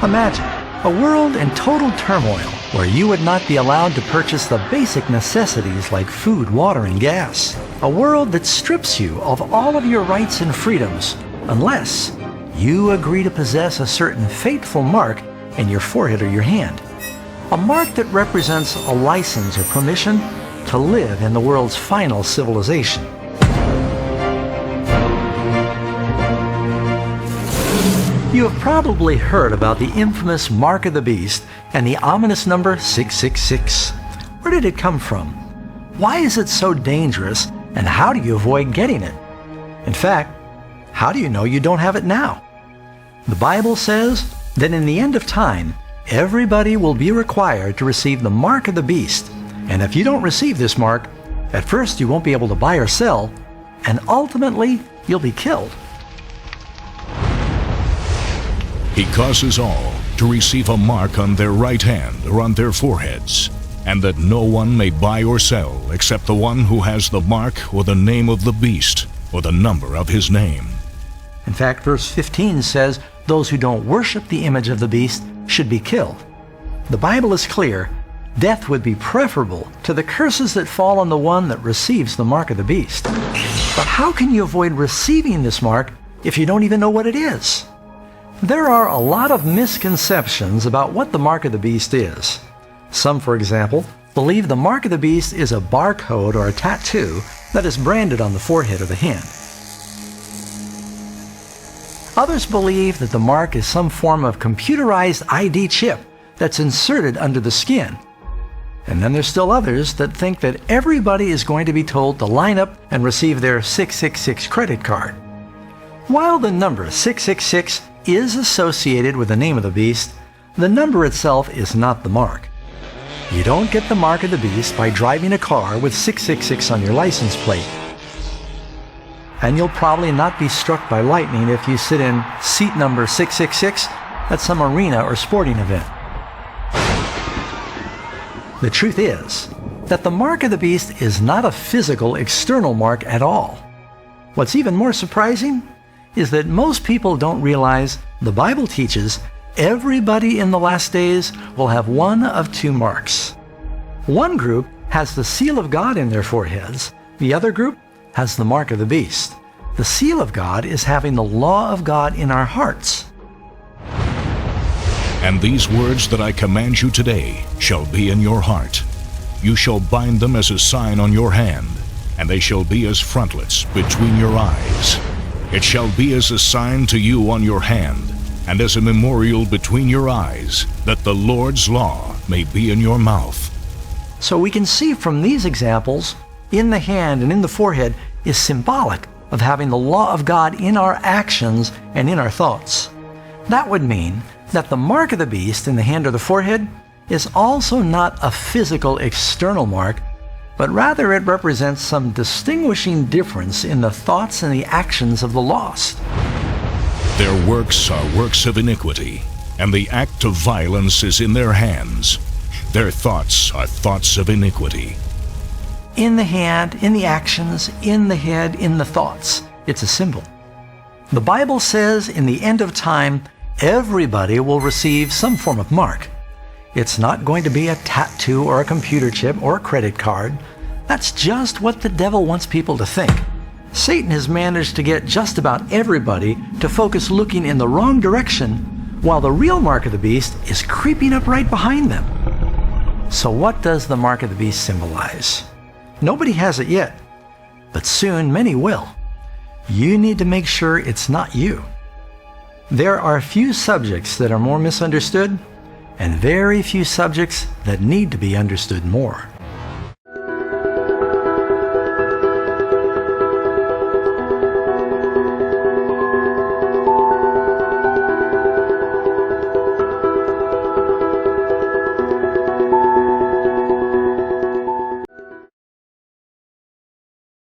Imagine a world in total turmoil where you would not be allowed to purchase the basic necessities like food, water, and gas. A world that strips you of all of your rights and freedoms unless you agree to possess a certain fateful mark in your forehead or your hand. A mark that represents a license or permission to live in the world's final civilization. You have probably heard about the infamous Mark of the Beast and the ominous number 666. Where did it come from? Why is it so dangerous, and how do you avoid getting it? In fact, how do you know you don't have it now? The Bible says that in the end of time, everybody will be required to receive the Mark of the Beast. And if you don't receive this mark, at first you won't be able to buy or sell, and ultimately you'll be killed. He causes all to receive a mark on their right hand or on their foreheads, and that no one may buy or sell except the one who has the mark or the name of the beast or the number of his name. In fact, verse 15 says those who don't worship the image of the beast should be killed. The Bible is clear. Death would be preferable to the curses that fall on the one that receives the mark of the beast. But how can you avoid receiving this mark if you don't even know what it is? There are a lot of misconceptions about what the mark of the beast is. Some, for example, believe the mark of the beast is a barcode or a tattoo that is branded on the forehead or the hand. Others believe that the mark is some form of computerized ID chip that's inserted under the skin. And then there's still others that think that everybody is going to be told to line up and receive their 666 credit card. While the number 666 is associated with the name of the beast, the number itself is not the mark. You don't get the mark of the beast by driving a car with 666 on your license plate. And you'll probably not be struck by lightning if you sit in seat number 666 at some arena or sporting event. The truth is that the mark of the beast is not a physical external mark at all. What's even more surprising is that most people don't realize the Bible teaches everybody in the last days will have one of two marks. One group has the seal of God in their foreheads. The other group has the mark of the beast. The seal of God is having the law of God in our hearts. And these words that I command you today shall be in your heart. You shall bind them as a sign on your hand, and they shall be as frontlets between your eyes. It shall be as a sign to you on your hand, and as a memorial between your eyes, that the Lord's law may be in your mouth. So we can see from these examples, in the hand and in the forehead is symbolic of having the law of God in our actions and in our thoughts. That would mean that the mark of the beast in the hand or the forehead is also not a physical external mark, but rather it represents some distinguishing difference in the thoughts and the actions of the lost. Their works are works of iniquity, and the act of violence is in their hands. Their thoughts are thoughts of iniquity. In the hand, in the actions, in the head, in the thoughts. It's a symbol. The Bible says in the end of time, everybody will receive some form of mark. It's not going to be a tattoo or a computer chip or a credit card. That's just what the devil wants people to think. Satan has managed to get just about everybody to focus looking in the wrong direction, while the real mark of the beast is creeping up right behind them. So what does the mark of the beast symbolize? Nobody has it yet, but soon many will. You need to make sure it's not you. There are few subjects that are more misunderstood, and very few subjects that need to be understood more.